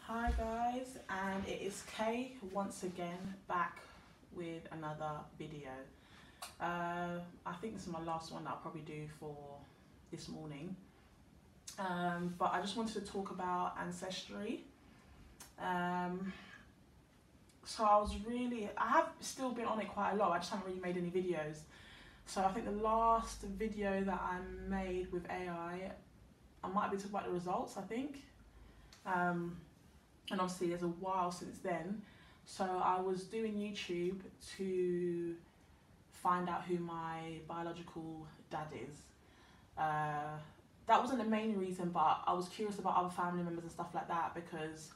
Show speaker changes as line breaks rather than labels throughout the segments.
Hi guys, and it is Kay once again back with another video. I think this is my last one that I'll probably do for this morning, but I just wanted to talk about Ancestry. So I have still been on it quite a lot, I just haven't really made any videos. So I think the last video that I made with AI, I might be talking about the results, I think. And obviously there's a while since then, so I was doing YouTube to find out who my biological dad is. That wasn't the main reason, but I was curious about other family members and stuff like that, because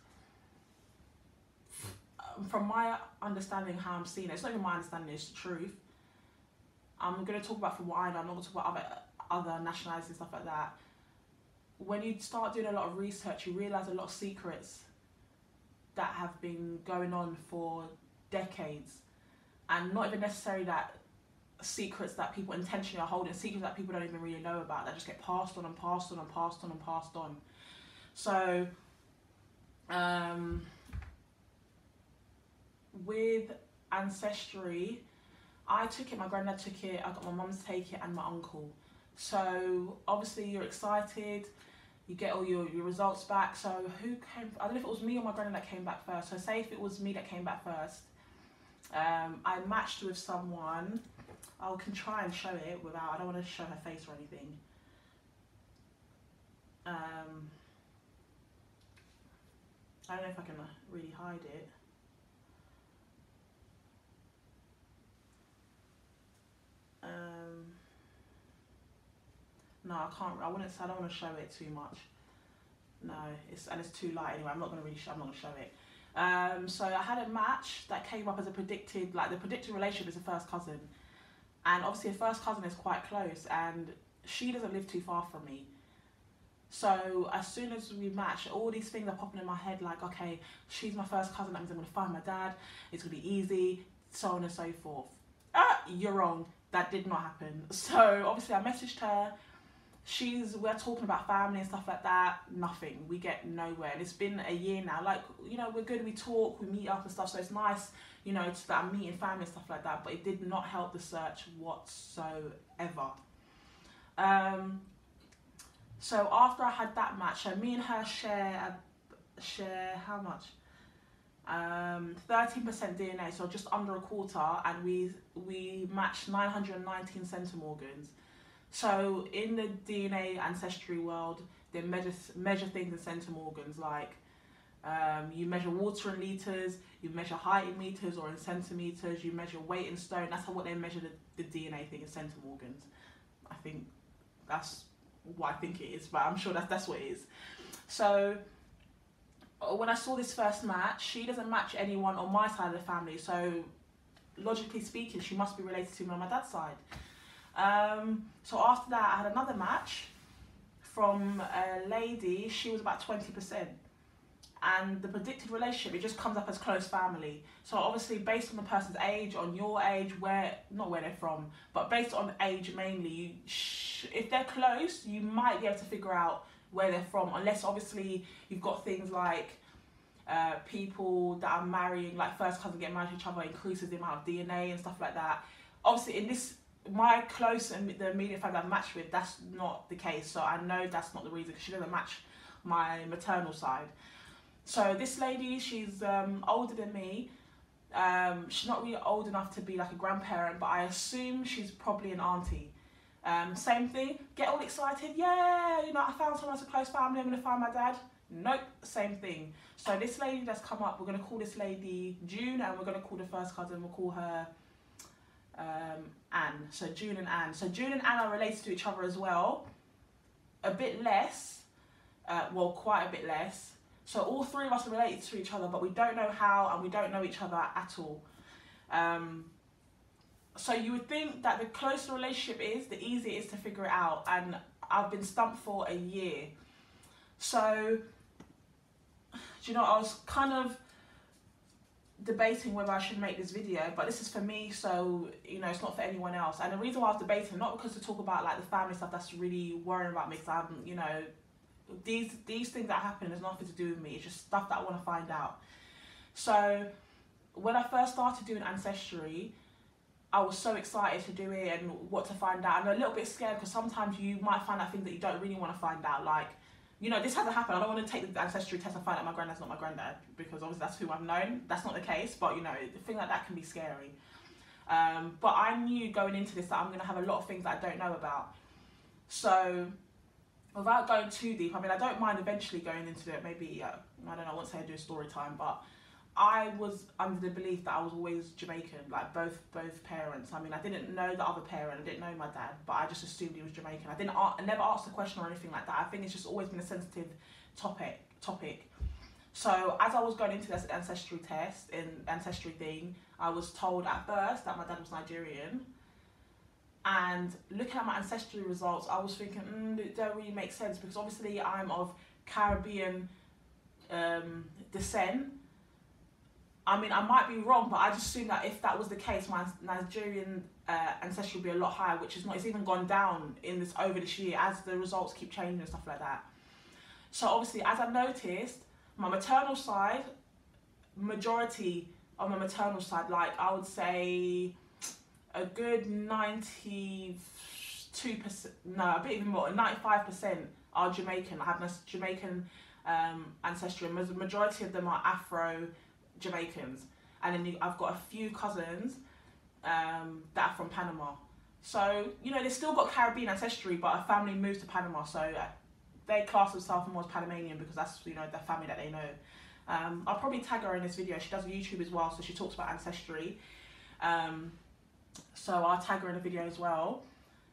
from my understanding, how I'm seeing it, it's not even my understanding, it's the truth. I'm going to talk about from what I know, I'm not going to talk about other nationalities and stuff like that. When you start doing a lot of research, you realise a lot of secrets that have been going on for decades, and not even necessarily that secrets that people intentionally are holding, secrets that people don't even really know about, that just get passed on and passed on and passed on and passed on. So with Ancestry, I took it, my granddad took it, I got my mum to take it, and my uncle. So obviously you're excited, you get all your results back. So who came, I don't know if it was me or my granddad that came back first. So say if it was me that came back first, I matched with someone. I can try and show it without, I don't want to show her face or anything. I don't know if I can really hide it. No, I can't. I don't want to show it too much. No, it's too light anyway. I'm not gonna show it. So I had a match that came up as a predicted, like the predicted relationship is a first cousin, and obviously a first cousin is quite close, and she doesn't live too far from me. So as soon as we match, all these things are popping in my head, like, okay, she's my first cousin, that means I'm gonna find my dad. It's gonna be easy, so on and so forth. You're wrong. That did not happen. So obviously I messaged her. We're talking about family and stuff like that. Nothing. We get nowhere. And it's been a year now. Like, you know, we're good. We talk, we meet up and stuff. So it's nice, you know, that I'm meeting family and stuff like that. But it did not help the search whatsoever. So after I had that match, so me and her share how much? 13% DNA, so just under a quarter, and we matched 919 centimorgans. So in the DNA ancestry world, they measure things in centimorgans, like you measure water in litres, you measure height in metres or in centimetres, you measure weight in stone. That's what they measure the DNA thing in centimorgans. I think that's what I think it is, but I'm sure that's what it is. So when I saw this first match, she doesn't match anyone on my side of the family, so logically speaking, she must be related to me on my dad's side. So after that, I had another match from a lady. She was about 20%, and the predicted relationship, it just comes up as close family. So obviously based on the person's age, on your age, not where they're from, but based on age mainly, if they're close, you might be able to figure out where they're from, unless obviously you've got things like people that are marrying, like first cousins getting married to each other, increases the amount of DNA and stuff like that. Obviously in this, my close and the immediate family I've matched with, that's not the case. So I know that's not the reason, because she doesn't match my maternal side. So this lady, she's older than me. She's not really old enough to be like a grandparent, but I assume she's probably an auntie. Same thing, get all excited, yeah, you know, I found someone as a close family, I'm going to find my dad. Nope, same thing. So this lady that's come up, we're going to call this lady June, and we're going to call the first cousin, we'll call her Anne. So June and Anne. So June and Anne are related to each other as well. A bit less, well, quite a bit less. So all three of us are related to each other, but we don't know how, and we don't know each other at all. So you would think that the closer the relationship is, the easier it is to figure it out, and I've been stumped for a year. So, do you know, I was kind of debating whether I should make this video, but this is for me, so, you know, it's not for anyone else. And the reason why I was debating, not because to talk about like the family stuff that's really worrying about me, because I'm, you know, these things that happen has nothing to do with me. It's just stuff that I want to find out. So when I first started doing Ancestry, I was so excited to do it and what to find out, and a little bit scared because sometimes you might find out things that you don't really want to find out. Like, you know, this hasn't happened. I don't want to take the Ancestry test and find out my granddad's not my granddad, because obviously that's who I've known. That's not the case, but you know, the thing like that can be scary. But I knew going into this that I'm going to have a lot of things that I don't know about. So without going too deep, I mean, I don't mind eventually going into it. Maybe, I don't know, I won't say I do a story time, but I was under the belief that I was always Jamaican, like both parents. I mean, I didn't know the other parent, I didn't know my dad, but I just assumed he was Jamaican. I never asked a question or anything like that. I think it's just always been a sensitive topic. So as I was going into this Ancestry test and Ancestry thing, I was told at first that my dad was Nigerian. And looking at my Ancestry results, I was thinking, it don't really make sense, because obviously I'm of Caribbean descent. I mean, I might be wrong, but I just assumed that if that was the case, my Nigerian ancestry would be a lot higher, which is not. It's even gone down over this year as the results keep changing and stuff like that. So obviously, as I've noticed, my maternal side, majority of my maternal side, like I would say a good 92%, no, a bit even more, 95% are Jamaican. I have this Jamaican ancestry, and the majority of them are Afro Jamaicans, and then I've got a few cousins that are from Panama. So, you know, they've still got Caribbean ancestry, but a family moved to Panama, so they class themselves more as Panamanian because that's, you know, the family that they know. I'll probably tag her in this video. She does YouTube as well, so she talks about ancestry. So I'll tag her in a video as well.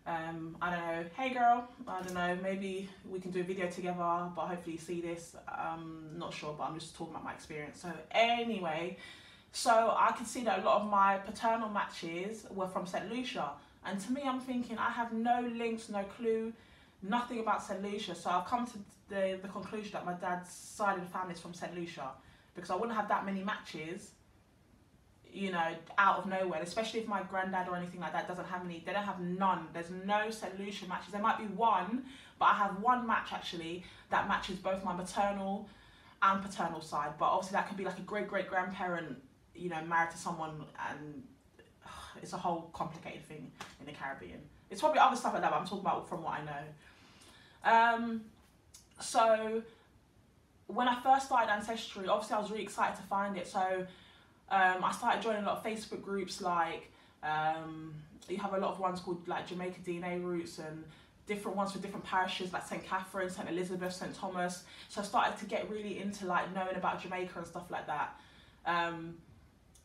I don't know, hey girl, I don't know, maybe we can do a video together, but hopefully you see this. Not sure, but I'm just talking about my experience. So anyway, so I could see that a lot of my paternal matches were from St. Lucia, and to me I'm thinking I have no links, no clue, nothing about St. Lucia. So I've come to the conclusion that my dad's side of the family is from St. Lucia, because I wouldn't have that many matches, you know, out of nowhere, especially if my granddad or anything like that doesn't have any. They don't have none. There's no St. Lucia matches. There might be one, but I have one match actually that matches both my maternal and paternal side. But obviously that could be like a great grandparent, you know, married to someone, and it's a whole complicated thing in the Caribbean. It's probably other stuff like that, but I'm talking about from what I know. So when I first started Ancestry, obviously I was really excited to find it. So I started joining a lot of Facebook groups, like you have a lot of ones called like Jamaica DNA Roots, and different ones for different parishes like St. Catherine, St. Elizabeth, St. Thomas. So I started to get really into like knowing about Jamaica and stuff like that,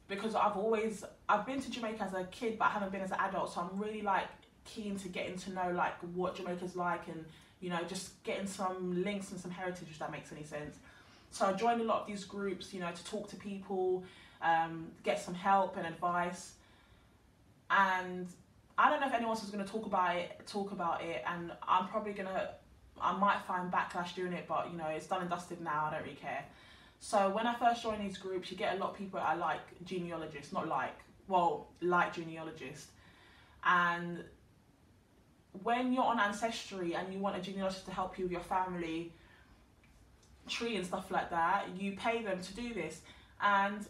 because I've been to Jamaica as a kid, but I haven't been as an adult. So I'm really like keen to getting to know like what Jamaica's like, and you know, just getting some links and some heritage, if that makes any sense. So I joined a lot of these groups, you know, to talk to people, get some help and advice. And I don't know if anyone else is going to talk about it, and I might find backlash doing it, but you know, it's done and dusted now. I don't really care. So when I first joined these groups, you get a lot of people that are like genealogists, like genealogists. And when you're on Ancestry and you want a genealogist to help you with your family tree and stuff like that, you pay them to do this. And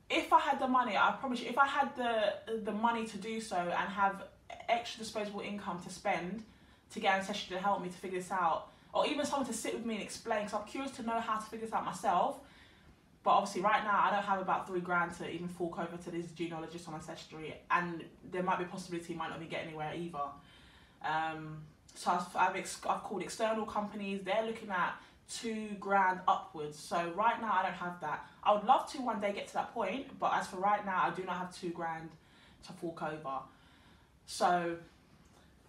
if I had the money, I promise you, if I had the money to do so and have extra disposable income to spend to get Ancestry to help me to figure this out, or even someone to sit with me and explain, because I'm curious to know how to figure this out myself. But obviously right now I don't have about $3,000 to even fork over to this genealogist on Ancestry, and there might be a possibility he might not even get anywhere either. So I've called external companies. They're looking at $2,000 upwards. So right now I don't have that. I would love to one day get to that point, but as for right now, I do not have $2,000 to fork over. So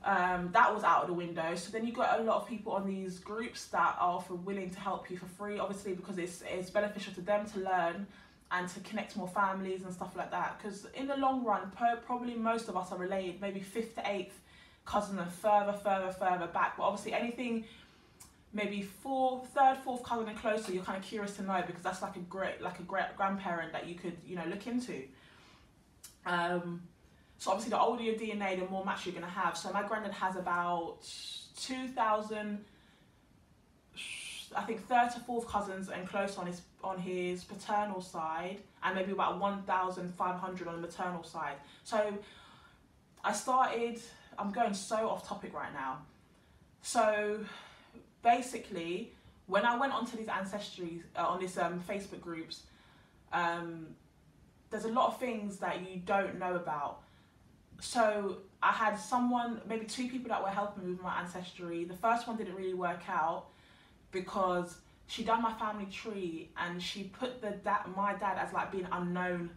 that was out of the window. So then you got a lot of people on these groups that are often willing to help you for free, obviously, because it's beneficial to them to learn and to connect more families and stuff like that. Because in the long run, probably most of us are related, maybe 5th to 8th cousin and further back. But obviously anything maybe 3rd, 4th cousin and closer, you're kind of curious to know, because that's like a great grandparent that you could, you know, look into. So obviously the older your DNA, the more match you're going to have. So my granddad has about 2,000 I think, third to fourth cousins and close on his paternal side, and maybe about 1,500 on the maternal side. So I'm going so off topic right now. So basically, when I went onto these ancestries, on this Facebook groups, there's a lot of things that you don't know about. So I had maybe two people that were helping me with my ancestry. The first one didn't really work out because she done my family tree and she put my dad as like being unknown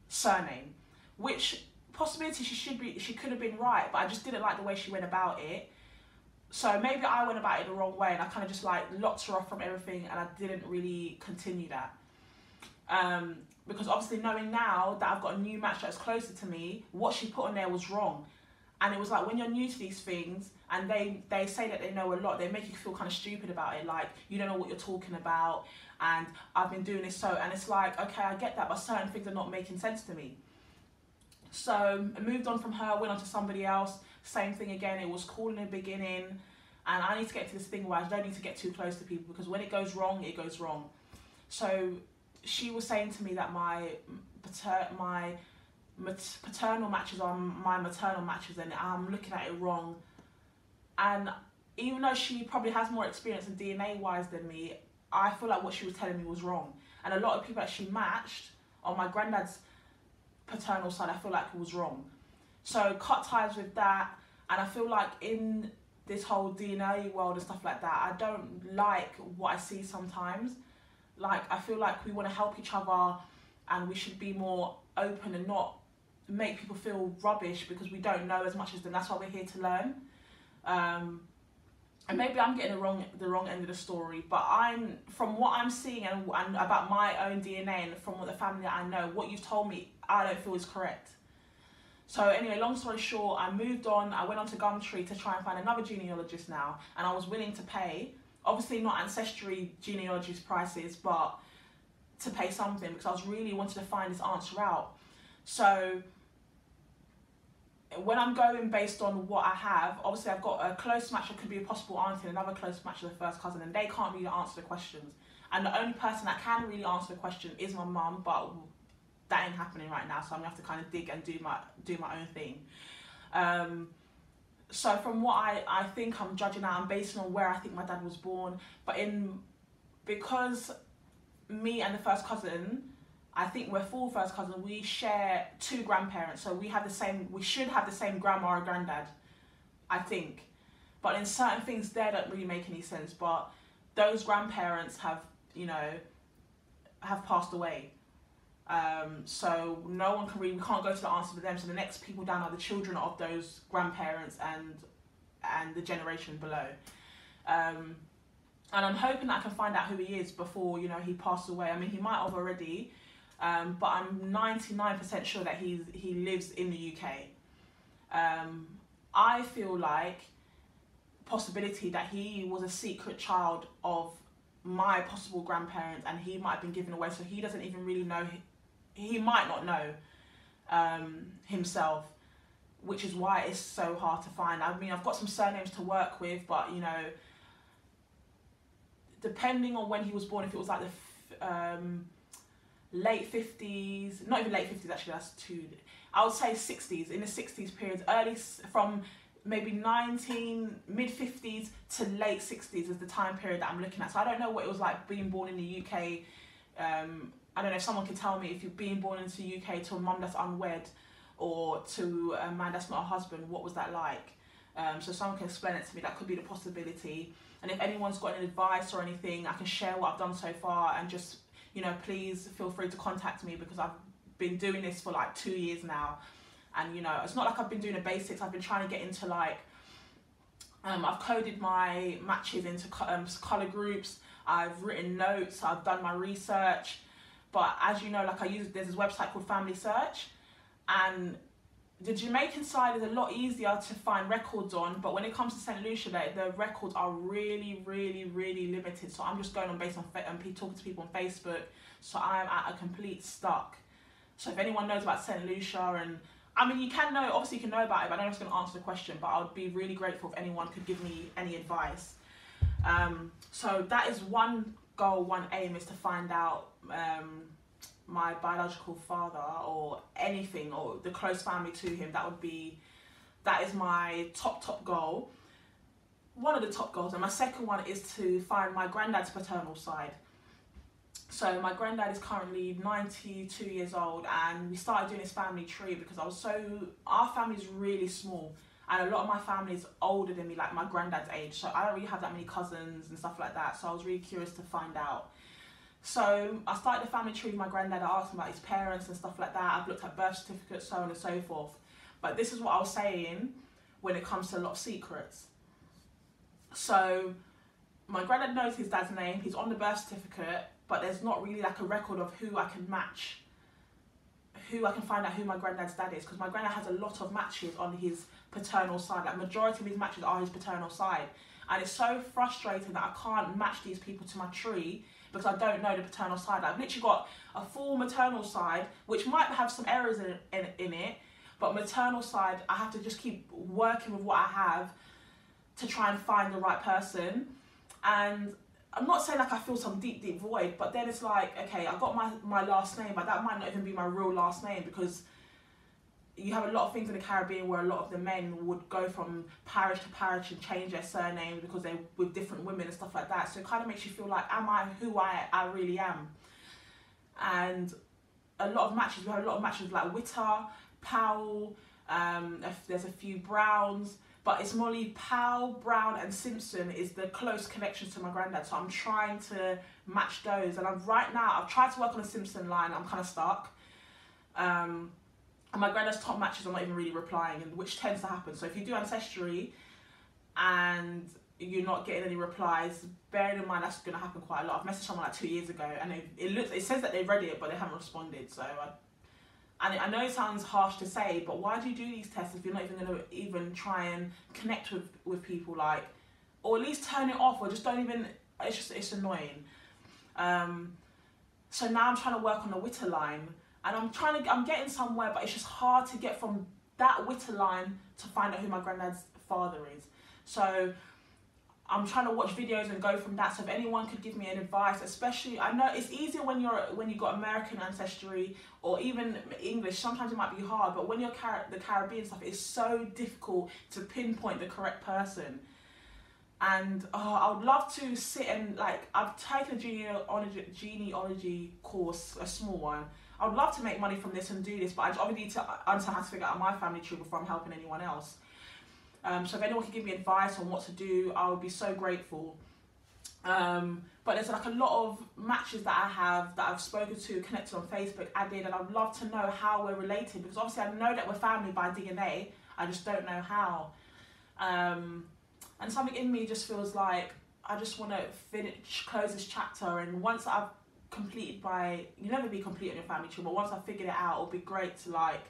surname, which possibility she could have been right, but I just didn't like the way she went about it. So maybe I went about it the wrong way and I kind of just like locked her off from everything, and I didn't really continue that. Because obviously knowing now that I've got a new match that's closer to me, what she put on there was wrong. And it was like, when you're new to these things and they say that they know a lot, they make you feel kind of stupid about it, like you don't know what you're talking about, and I've been doing this and it's like, okay, I get that, but certain things are not making sense to me. So I moved on from her, went on to somebody else, same thing again. It was cool in the beginning, and I need to get to this thing where I don't need to get too close to people, because when it goes wrong, it goes wrong. So she was saying to me that my paternal matches are my maternal matches, and I'm looking at it wrong. And even though she probably has more experience in DNA wise than me, I feel like what she was telling me was wrong. And a lot of people that she matched on my granddad's paternal side, I feel like it was wrong. So cut ties with that, and I feel like in this whole DNA world and stuff like that, I don't like what I see sometimes. Like, I feel like we want to help each other and we should be more open and not make people feel rubbish because we don't know as much as them. That's why we're here to learn. And maybe I'm getting the wrong end of the story, but from what I'm seeing and about my own DNA and from what the family that I know, what you've told me, I don't feel is correct. So anyway, long story short, I moved on. I went on to Gumtree to try and find another genealogist now, and I was willing to pay, obviously not Ancestry genealogist prices, but to pay something, because I was really wanted to find this answer out. So when I'm going based on what I have, obviously I've got a close match that could be a possible auntie and another close match of the first cousin, and they can't really answer the questions. And the only person that can really answer the question is my mum, but that ain't happening right now, so I'm gonna have to kind of dig and do my own thing. So from what I think I'm judging out, I'm basing on where I think my dad was born, but because me and the first cousin, I think we're full first cousin, we share two grandparents, so we should have the same grandma or granddad, I think. But in certain things there don't really make any sense, but those grandparents have passed away. So no one can we can't go to the answer to them, so the next people down are the children of those grandparents and the generation below. And I'm hoping that I can find out who he is before he passed away. I mean, he might have already, but I'm 99% sure that he lives in the UK. I feel like possibility that he was a secret child of my possible grandparents, and he might have been given away, so he doesn't even really know. He might not know himself, which is why it's so hard to find. I mean, I've got some surnames to work with, but depending on when he was born, if it was like the late 50s, not even late 50s actually, that's too, I would say 60s, in the 60s period, from maybe mid 50s to late 60s is the time period that I'm looking at. So I don't know what it was like being born in the UK. I don't know if someone can tell me, if you're being born into the UK to a mum that's unwed or to a man that's not a husband, what was that like? So someone can explain it to me. That could be the possibility. And if anyone's got any advice or anything, I can share what I've done so far, and just, please feel free to contact me, because I've been doing this for like 2 years now. And, it's not like I've been doing the basics. I've been trying to get into like, I've coded my matches into colour groups. I've written notes. I've done my research. But as you know, like there's this website called Family Search, and the Jamaican side is a lot easier to find records on, but when it comes to St. Lucia, the records are really, really, really limited. So I'm just going on based on talking to people on Facebook. So I'm at a complete stuck. So if anyone knows about St. Lucia, and I mean, you can know, obviously you can know about it, but I don't know if it's going to answer the question, but I would be really grateful if anyone could give me any advice. So that is one goal, one aim, is to find out my biological father or anything, or the close family to him. That is my top goal. One of the top goals. And my second one is to find my granddad's paternal side. So my granddad is currently 92 years old, and we started doing this family tree because our family is really small, and a lot of my family is older than me, like my granddad's age, so I don't really have that many cousins and stuff like that, so I was really curious to find out. So I started the family tree with my granddad. I asked him about his parents and stuff like that. I've looked at birth certificates, so on and so forth. But this is what I was saying when it comes to a lot of secrets. So my granddad knows his dad's name, he's on the birth certificate, but there's not really like a record of who I can match, who I can find out who my granddad's dad is, because my granddad has a lot of matches on his paternal side. Like majority of his matches are his paternal side, and it's so frustrating that I can't match these people to my tree because I don't know the paternal side. I've literally got a full maternal side, which might have some errors in it, but maternal side, I have to just keep working with what I have to try and find the right person. And I'm not saying like I feel some deep void, but then it's like, okay, I got my last name, but that might not even be my real last name, because you have a lot of things in the Caribbean where a lot of the men would go from parish to parish and change their surname because they're with different women and stuff like that. So it kind of makes you feel like, am I who I really am? And a lot of matches, we have a lot of matches like Witter, Powell, there's a few Browns, but it's mostly Powell, Brown and Simpson is the close connections to my granddad. So I'm trying to match those. And right now, I've tried to work on the Simpson line. I'm kind of stuck. And my granddad's top matches I'm not even really replying, and which tends to happen. So if you do Ancestry and you're not getting any replies, bearing in mind that's going to happen quite a lot. I've messaged someone like 2 years ago, and it says that they've read it, but they haven't responded. So I know it sounds harsh to say, but why do you do these tests if you're not even going to even try and connect with people, like, or at least turn it off, or just don't even, it's annoying. So now I'm trying to work on the Witter line, and I'm getting somewhere, but it's just hard to get from that Witter line to find out who my granddad's father is. So I'm trying to watch videos and go from that. So if anyone could give me any advice, especially, I know it's easier when you've got American ancestry or even English. Sometimes it might be hard, but when you're the Caribbean stuff, it's so difficult to pinpoint the correct person. And I would love to sit and, like, I've taken a genealogy course, a small one. I would love to make money from this and do this, but I obviously need to understand how to figure out my family tree before I'm helping anyone else. So if anyone could give me advice on what to do, I would be so grateful. But there's like a lot of matches that I have that I've spoken to, connected on Facebook, added, and I'd love to know how we're related, because obviously I know that we're family by DNA, I just don't know how. And something in me just feels like I just want to close this chapter, and once I've completed you'll never be complete on your family tree, but once I've figured it out, it'll be great to like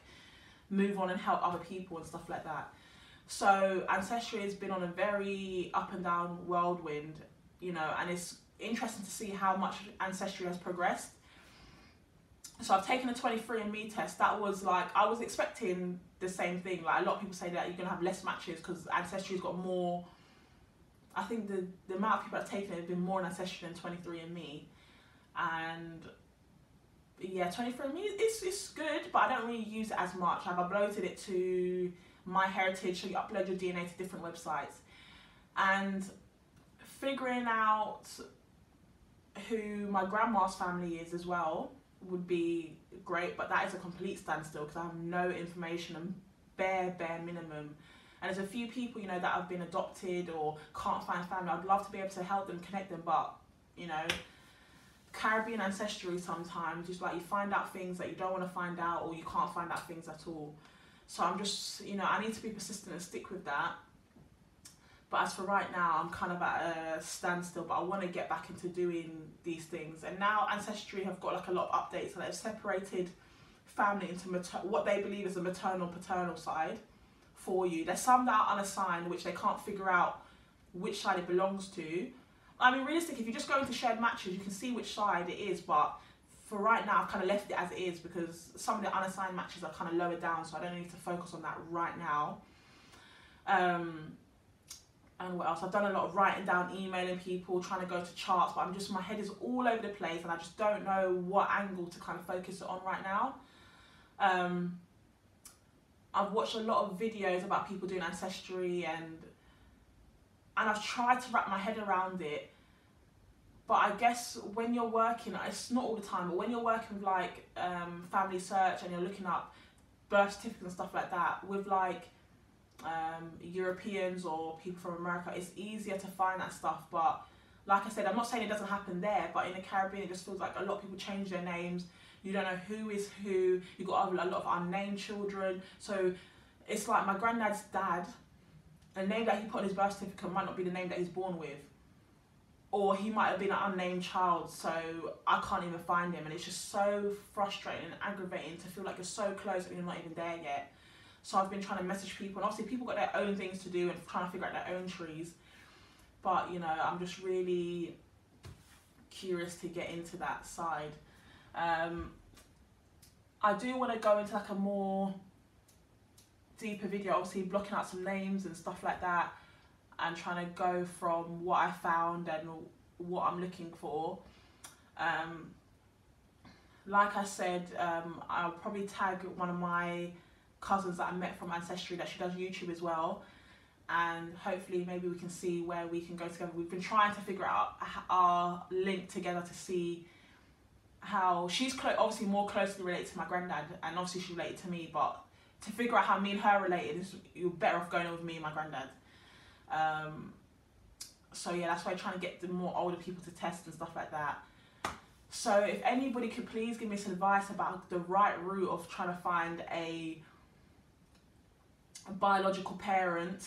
move on and help other people and stuff like that. So Ancestry has been on a very up and down whirlwind, you know, and it's interesting to see how much Ancestry has progressed. So I've taken a 23andMe test. That was like, I was expecting the same thing. Like a lot of people say that you're going to have less matches because Ancestry's got more. I think the amount of people that have taken it have been more on Ancestry than 23andMe. And yeah, 23andMe it's good, but I don't really use it as much. I've uploaded it to MyHeritage, so you upload your DNA to different websites. And figuring out who my grandma's family is as well would be great, but that is a complete standstill because I have no information and bare minimum. And there's a few people, you know, that have been adopted or can't find family. I'd love to be able to help them, connect them, but, you know, Caribbean ancestry sometimes, just like you find out things that you don't want to find out, or you can't find out things at all. So I'm just, you know, I need to be persistent and stick with that. But as for right now, I'm kind of at a standstill, but I want to get back into doing these things. And now Ancestry have got like a lot of updates, and they've separated family into what they believe is the maternal-paternal side for you. There's some that are unassigned, which they can't figure out which side it belongs to. I mean, realistically, if you just go into shared matches, you can see which side it is, but for right now, I've kind of left it as it is because some of the unassigned matches are kind of lower down, so I don't need to focus on that right now. And what else? I've done a lot of writing down, emailing people, trying to go to charts, but my head is all over the place and I just don't know what angle to kind of focus it on right now. I've watched a lot of videos about people doing Ancestry and I've tried to wrap my head around it. But I guess when you're working, it's not all the time, but when you're working with like family search and you're looking up birth certificates and stuff like that, with like Europeans or people from America, it's easier to find that stuff. But like I said, I'm not saying it doesn't happen there, but in the Caribbean it just feels like a lot of people change their names. You don't know who is who. You've got a lot of unnamed children. So it's like my granddad's dad, the name that he put on his birth certificate might not be the name that he's born with, or he might have been an unnamed child, so I can't even find him. And it's just so frustrating and aggravating to feel like you're so close and you're not even there yet. So I've been trying to message people, and obviously people got their own things to do and trying to figure out their own trees. But, you know, I'm just really curious to get into that side. I do want to go into like a more deeper video, obviously blocking out some names and stuff like that, and trying to go from what I found and what I'm looking for. Like I said, I'll probably tag one of my cousins that I met from Ancestry, that she does YouTube as well, and hopefully maybe we can see where we can go together. We've been trying to figure out our link together to see how she's obviously more closely related to my granddad, and obviously she's related to me, but to figure out how me and her related, you're better off going with me and my granddad. So yeah, that's why I'm trying to get the more older people to test and stuff like that. So if anybody could please give me some advice about the right route of trying to find a biological parent,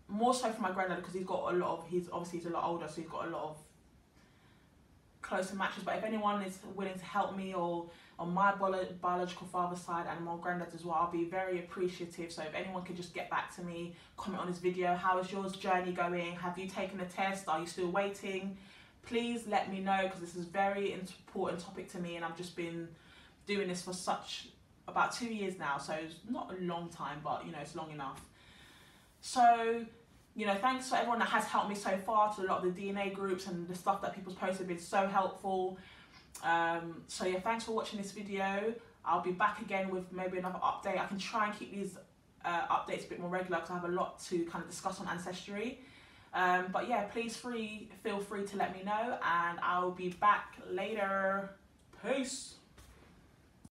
more so for my granddad, because he's got a lot of, he's a lot older, so he's got a lot of closer matches. But if anyone is willing to help me, or on my biological father's side and my granddad's as well, I'll be very appreciative. So if anyone could just get back to me, comment on this video, how is yours journey going? Have you taken a test? Are you still waiting? Please let me know, because this is a very important topic to me, and I've just been doing this for about 2 years now, so it's not a long time, but you know, it's long enough. So, you know, thanks for everyone that has helped me so far, to a lot of the DNA groups, and the stuff that people's posted have been so helpful. So yeah, thanks for watching this video. I'll be back again with maybe another update. I can try and keep these updates a bit more regular, because I have a lot to kind of discuss on Ancestry. But yeah, please feel free to let me know, and I'll be back later. Peace.